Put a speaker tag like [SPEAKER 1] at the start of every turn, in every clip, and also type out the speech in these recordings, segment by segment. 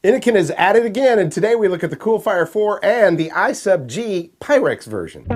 [SPEAKER 1] Innokin is at it again, and today we look at the Coolfire 4 and the I-Sub-G Pyrex version.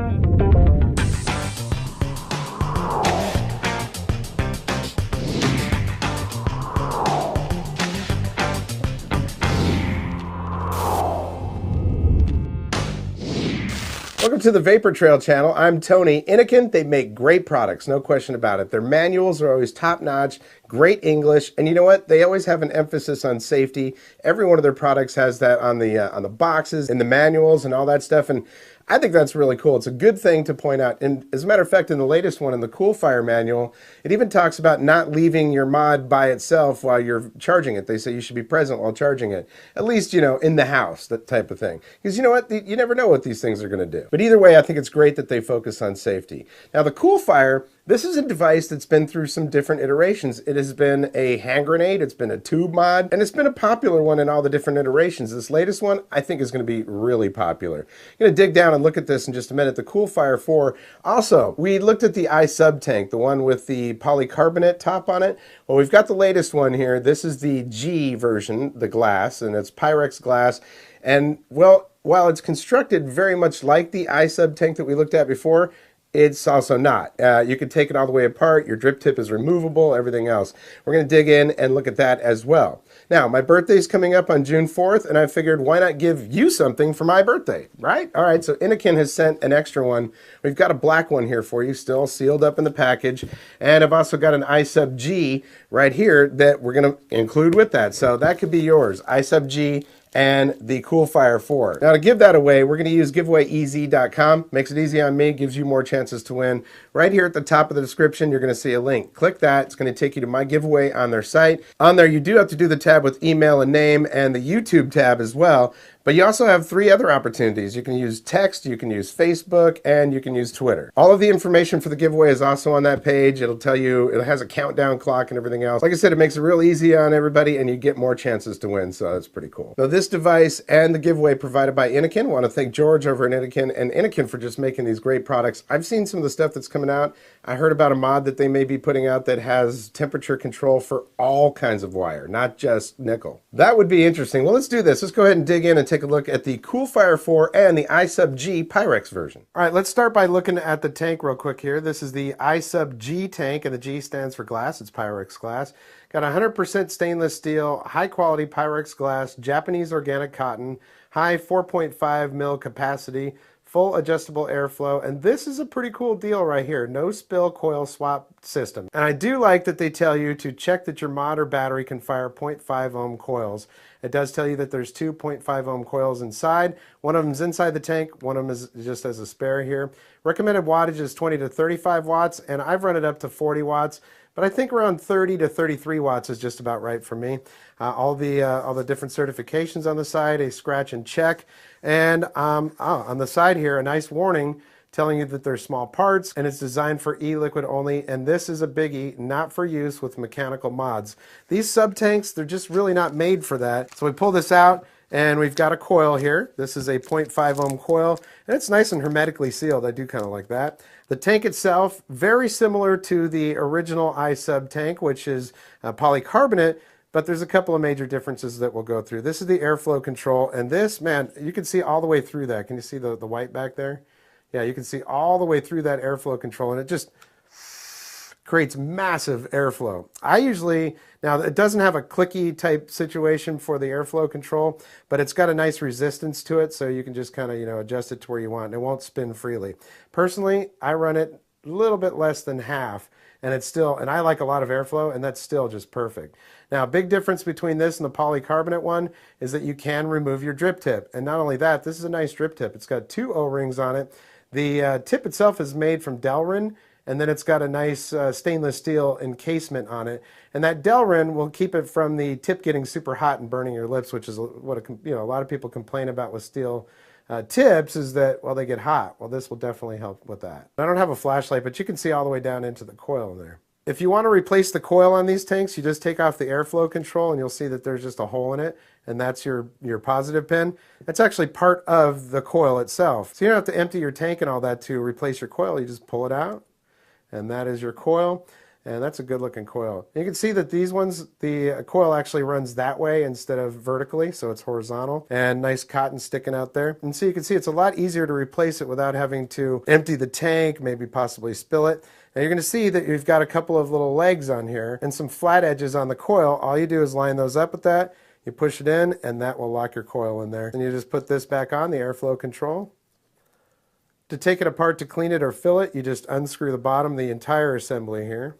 [SPEAKER 1] Welcome to the Vapor Trail channel. I'm Tony. Innokin, they make great products, no question about it. Their manuals are always top-notch, great English, and you know what? They always have an emphasis on safety. Every one of their products has that on the boxes, in the manuals, and all that stuff. And I think that's really cool. It's a good thing to point out. And as a matter of fact, in the latest one, in the Coolfire manual, it even talks about not leaving your mod by itself while you're charging it. They say you should be present while charging it. At least, you know, in the house, that type of thing. Because you know what? You never know what these things are going to do. But either way, I think it's great that they focus on safety. Now, the Coolfire, this is a device that's been through some different iterations. It has been a hand grenade, it's been a tube mod, and it's been a popular one in all the different iterations. This latest one, I think, is going to be really popular. I'm going to dig down and look at this in just a minute. The Coolfire 4. Also, we looked at the I-Sub tank, the one with the polycarbonate top on it. Well, we've got the latest one here. This is the G version, the glass, and it's Pyrex glass. And, well, while it's constructed very much like the I-Sub tank that we looked at before, it's also not. You can take it all the way apart. Your drip tip is removable, everything else. We're going to dig in and look at that as well. Now, my birthday's coming up on June 4th, and I figured why not give you something for my birthday, right? All right, so Innokin has sent an extra one. We've got a black one here for you, still sealed up in the package. And I've also got an I-Sub-G right here that we're going to include with that. So that could be yours, I-Sub-G and the Coolfire 4. Now, to give that away, we're going to use giveawayez.com. Makes it easy on me, gives you more chances to win. Right here at the top of the description, you're going to see a link. Click that. It's going to take you to my giveaway on their site. On there, you do have to do the tab with email and name and the YouTube tab as well. But you also have 3 other opportunities. You can use text, you can use Facebook, and you can use Twitter. All of the information for the giveaway is also on that page. It'll tell you, it has a countdown clock and everything else. Like I said, it makes it real easy on everybody, and you get more chances to win, so that's pretty cool. So this device and the giveaway provided by Innokin. I want to thank George over at Innokin and Innokin for just making these great products. I've seen some of the stuff that's coming out. I heard about a mod that they may be putting out that has temperature control for all kinds of wire, not just nickel. That would be interesting. Well, let's do this. Let's go ahead and dig in and take a look at the Coolfire 4 and the I-Sub-G Pyrex version. All right, let's start by looking at the tank real quick here. This is the I-Sub-G tank, and the G stands for glass. It's Pyrex glass. Got 100% stainless steel, high quality Pyrex glass, Japanese organic cotton, high 4.5 mil capacity, full adjustable airflow, and this is a pretty cool deal right here. No spill coil swap system. And I do like that they tell you to check that your mod or battery can fire 0.5 ohm coils. It does tell you that there's 2 0.5 ohm coils inside. One of them's inside the tank, one of them is just as a spare here. Recommended wattage is 20 to 35 watts, and I've run it up to 40 watts. But I think around 30 to 33 watts is just about right for me. All the different certifications on the side, a scratch and check. And on the side here, a nice warning telling you that there's small parts and it's designed for e-liquid only. And this is a biggie, not for use with mechanical mods. These sub-tanks, they're just really not made for that. So we pull this out, and we've got a coil here. This is a 0.5 ohm coil, and it's nice and hermetically sealed. I do kind of like that. The tank itself, very similar to the original I-Sub tank, which is polycarbonate, but there's a couple of major differences that we'll go through. This is the airflow control, and this, man, you can see all the way through that. Can you see the white back there? Yeah, you can see all the way through that airflow control, and it just creates massive airflow. I usually, now it doesn't have a clicky type situation for the airflow control, but it's got a nice resistance to it, so you can just kind of, you know, adjust it to where you want, and it won't spin freely. Personally, I run it a little bit less than half, and it's still, and I like a lot of airflow, and that's still just perfect. Now, a big difference between this and the polycarbonate one is that you can remove your drip tip, and not only that, this is a nice drip tip. It's got 2 O-rings on it. The tip itself is made from Delrin, and then it's got a nice stainless steel encasement on it. And that Delrin will keep it from the tip getting super hot and burning your lips, which is what a lot of people complain about with steel tips, is that, well, they get hot. Well, this will definitely help with that. I don't have a flashlight, but you can see all the way down into the coil there. If you want to replace the coil on these tanks, you just take off the airflow control, and you'll see that there's just a hole in it, and that's your positive pin. That's actually part of the coil itself. So you don't have to empty your tank and all that to replace your coil. You just pull it out, and that is your coil. And that's a good looking coil. You can see that these ones, the coil actually runs that way instead of vertically, so it's horizontal, and nice cotton sticking out there. And so you can see it's a lot easier to replace it without having to empty the tank, maybe possibly spill it. Now you're going to see that you've got a couple of little legs on here and some flat edges on the coil. All you do is line those up with that. You push it in, and that will lock your coil in there. And you just put this back on, the airflow control. To take it apart to clean it or fill it, you just unscrew the bottom, the entire assembly here.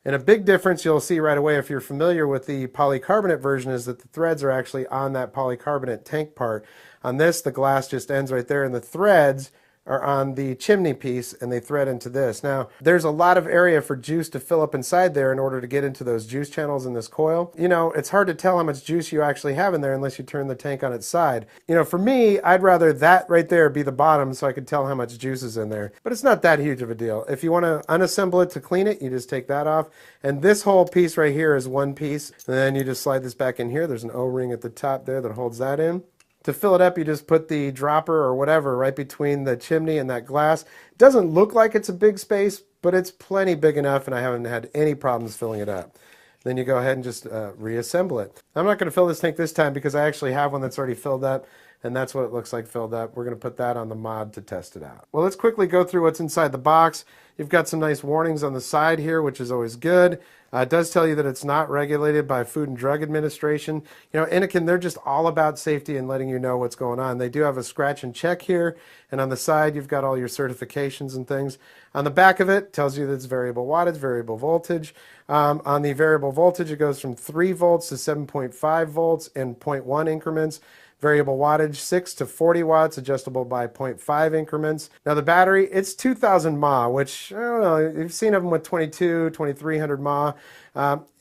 [SPEAKER 1] And a big difference you'll see right away if you're familiar with the polycarbonate version is that the threads are actually on that polycarbonate tank part. On this, the glass just ends right there, and the threads are on the chimney piece, and they thread into this. Now, there's a lot of area for juice to fill up inside there in order to get into those juice channels in this coil. You know, it's hard to tell how much juice you actually have in there unless you turn the tank on its side. You know, for me, I'd rather that right there be the bottom so I could tell how much juice is in there. But it's not that huge of a deal. If you want to unassemble it to clean it, you just take that off. And this whole piece right here is one piece. And then you just slide this back in here. There's an O-ring at the top there that holds that in. To fill it up, you just put the dropper or whatever right between the chimney and that glass. It doesn't look like it's a big space, but it's plenty big enough, and I haven't had any problems filling it up. Then you go ahead and just reassemble it. I'm not going to fill this tank this time because I actually have one that's already filled up, and that's what it looks like filled up. We're going to put that on the mod to test it out. Well, let's quickly go through what's inside the box. You've got some nice warnings on the side here, which is always good. It does tell you that it's not regulated by Food and Drug Administration. You know, Innokin, they're just all about safety and letting you know what's going on. They do have a scratch and check here, and on the side you've got all your certifications and things. On the back of it tells you that it's variable wattage, variable voltage. On the variable voltage, it goes from 3 volts to 7.5 volts in 0.1 increments. Variable wattage, 6 to 40 watts, adjustable by 0.5 increments. Now the battery, it's 2,000 mAh, which, I don't know, you've seen them with 2,300 mAh.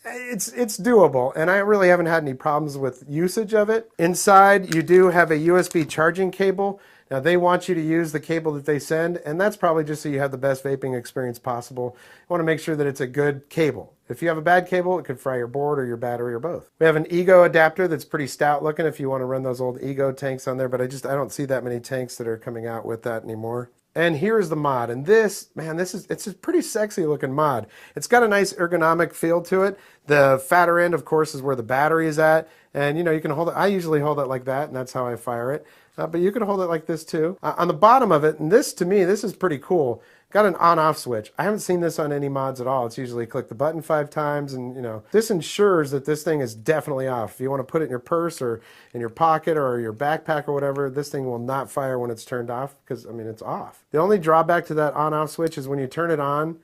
[SPEAKER 1] It's doable, and I really haven't had any problems with usage of it. Inside, you do have a USB charging cable. Now they want you to use the cable that they send, and that's probably just so you have the best vaping experience possible. You want to make sure that it's a good cable. If you have a bad cable, it could fry your board or your battery or both. We have an Ego adapter that's pretty stout looking if you want to run those old Ego tanks on there, but I don't see that many tanks that are coming out with that anymore. And here's the mod, and this, man, it's a pretty sexy looking mod. It's got a nice ergonomic feel to it. The fatter end, of course, is where the battery is at, and you know, you can hold it. I usually hold it like that, and that's how I fire it. But you can hold it like this too. On the bottom of it, and this, to me, this is pretty cool. Got an on-off switch. I haven't seen this on any mods at all. It's usually click the button 5 times, and you know, this ensures that this thing is definitely off. If you want to put it in your purse or in your pocket or your backpack or whatever, this thing will not fire when it's turned off because, I mean, it's off. The only drawback to that on-off switch is when you turn it on,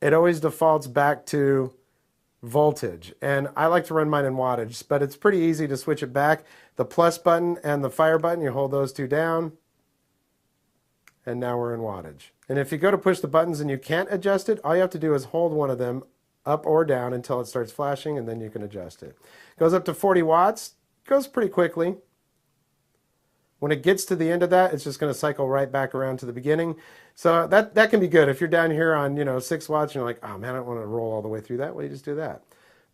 [SPEAKER 1] it always defaults back to voltage, and I like to run mine in wattage, but it's pretty easy to switch it back. The plus button and the fire button, you hold those two down, and now we're in wattage. And if you go to push the buttons and you can't adjust it, all you have to do is hold one of them up or down until it starts flashing, and then you can adjust it. Goes up to 40 watts, goes pretty quickly. When it gets to the end of that, it's just going to cycle right back around to the beginning. So that can be good. If you're down here on, you know, 6 watts and you're like, oh man, I don't want to roll all the way through that, well, you just do that.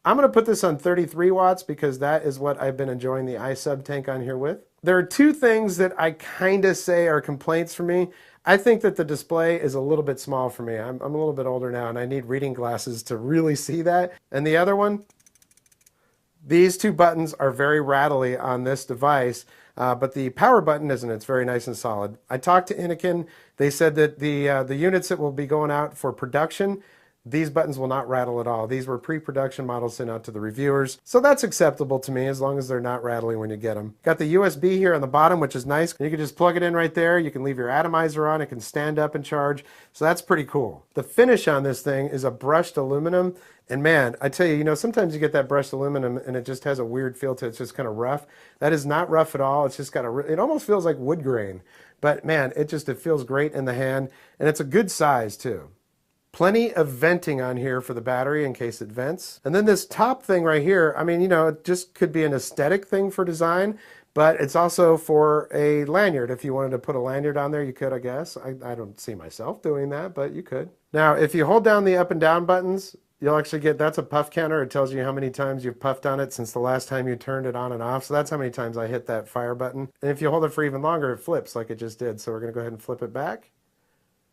[SPEAKER 1] I'm going to put this on 33 watts because that is what I've been enjoying the iSub tank on here with. There are 2 things that I kind of say are complaints for me. I think that the display is a little bit small for me. I'm a little bit older now and I need reading glasses to really see that. And the other one, these 2 buttons are very rattly on this device. But the power button isn't. It's very nice and solid. I talked to Innokin. They said that the units that will be going out for production, these buttons will not rattle at all. These were pre-production models sent out to the reviewers. So that's acceptable to me as long as they're not rattly when you get them. Got the USB here on the bottom, which is nice. You can just plug it in right there. You can leave your atomizer on. It can stand up and charge. So that's pretty cool. The finish on this thing is a brushed aluminum. And man, I tell you, you know, sometimes you get that brushed aluminum and it just has a weird feel to it. It's just kind of rough. That is not rough at all. It's just got it almost feels like wood grain. But man, it feels great in the hand. And it's a good size too. Plenty of venting on here for the battery in case it vents. And then this top thing right here, I mean, you know, it just could be an aesthetic thing for design, but it's also for a lanyard. If you wanted to put a lanyard on there, you could, I guess. I don't see myself doing that, but you could. Now, if you hold down the up and down buttons, you'll actually get, that's a puff counter. It tells you how many times you've puffed on it since the last time you turned it on and off. So that's how many times I hit that fire button. And if you hold it for even longer, it flips like it just did. So we're going to go ahead and flip it back.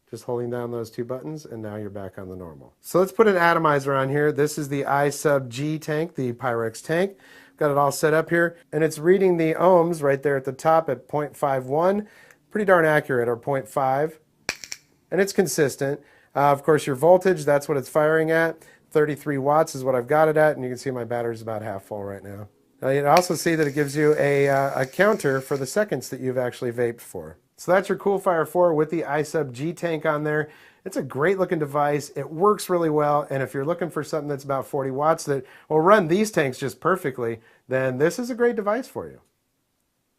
[SPEAKER 1] Just holding down those two buttons, and now you're back on the normal. So let's put an atomizer on here. This is the I sub G tank, the Pyrex tank. Got it all set up here, and it's reading the ohms right there at the top at 0.51. Pretty darn accurate, or 0.5, and it's consistent. Of course, your voltage, that's what it's firing at. 33 watts is what I've got it at, and you can see my battery's about half full right now. Now you can also see that it gives you a counter for the seconds that you've actually vaped for. So that's your Coolfire 4 with the I sub G tank on there. It's a great looking device. It works really well, and if you're looking for something that's about 40 watts that will run these tanks just perfectly, then this is a great device for you.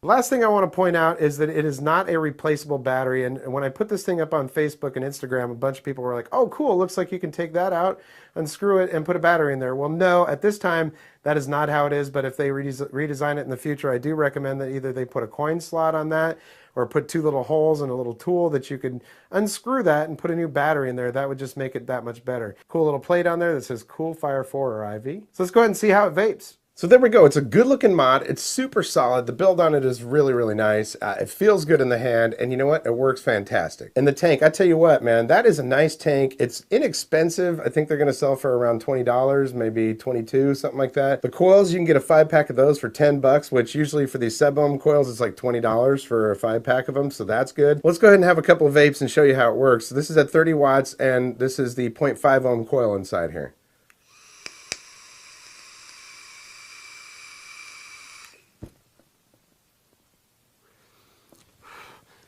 [SPEAKER 1] The last thing I want to point out is that it is not a replaceable battery, and when I put this thing up on Facebook and Instagram, a bunch of people were like, oh cool, looks like you can take that out, unscrew it, and put a battery in there. Well, no, at this time, that is not how it is, but if they redesign it in the future, I do recommend that either they put a coin slot on that, or put two little holes and a little tool that you could unscrew that and put a new battery in there. That would just make it that much better. Cool little plate on there that says Coolfire 4 or IV. So let's go ahead and see how it vapes. So there we go. It's a good looking mod. It's super solid. The build on it is really, really nice. It feels good in the hand, and you know what? It works fantastic. And the tank, I tell you what, man, that is a nice tank. It's inexpensive. I think they're going to sell for around $20, maybe $22, something like that. The coils, you can get a 5-pack of those for $10, which usually for these sub-ohm coils, it's like $20 for a 5-pack of them, so that's good. Let's go ahead and have a couple of vapes and show you how it works. So this is at 30 watts, and this is the 0.5 ohm coil inside here.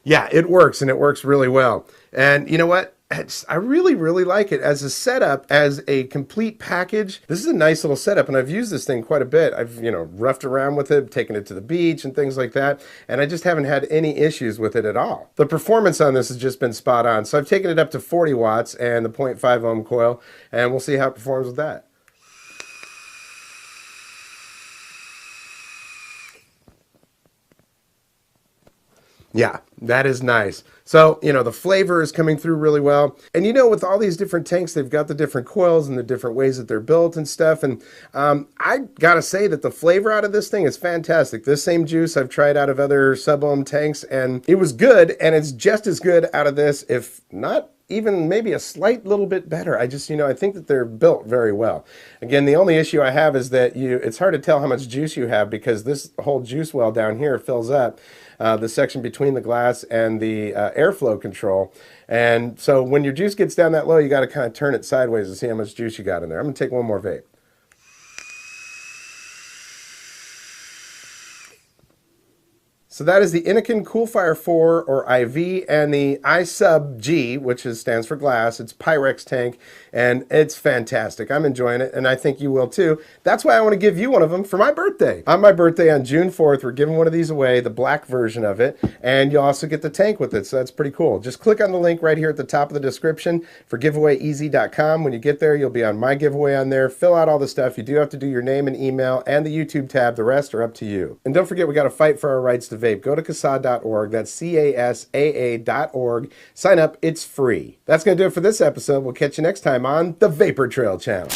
[SPEAKER 1] Yeah, it works, and it works really well. And you know what? I really, really like it as a setup, as a complete package. This is a nice little setup, and I've used this thing quite a bit. I've, roughed around with it, taken it to the beach and things like that, and I just haven't had any issues with it at all. The performance on this has just been spot on. So I've taken it up to 40 watts and the 0.5 ohm coil, and we'll see how it performs with that. Yeah, that is nice. So, the flavor is coming through really well. And with all these different tanks, they've got the different coils and the different ways that they're built and stuff. And I gotta say that the flavor out of this thing is fantastic. This same juice I've tried out of other sub-ohm tanks, and it was good, and it's just as good out of this, if not even maybe a slight little bit better. I just, I think that they're built very well. Again, the only issue I have is that it's hard to tell how much juice you have, because this whole juice well down here fills up the section between the glass and the airflow control. And so when your juice gets down that low, you got to kind of turn it sideways to see how much juice you got in there. I'm going to take one more vape. So that is the Innokin Coolfire 4 or IV, and the I sub G, which stands for glass. It's Pyrex tank, and it's fantastic. I'm enjoying it, and I think you will too. That's why I want to give you one of them for my birthday. On my birthday on June 4th, we're giving one of these away, the black version of it, and you'll also get the tank with it, so that's pretty cool. Just click on the link right here at the top of the description for giveawayeasy.com. When you get there, you'll be on my giveaway on there. Fill out all the stuff. You do have to do your name and email and the YouTube tab. The rest are up to you. And don't forget, we got to fight for our rights to vape. Go to CASAA.org. That's CASAA.org. Sign up. It's free. That's going to do it for this episode. We'll catch you next time on the Vapor Trail channel.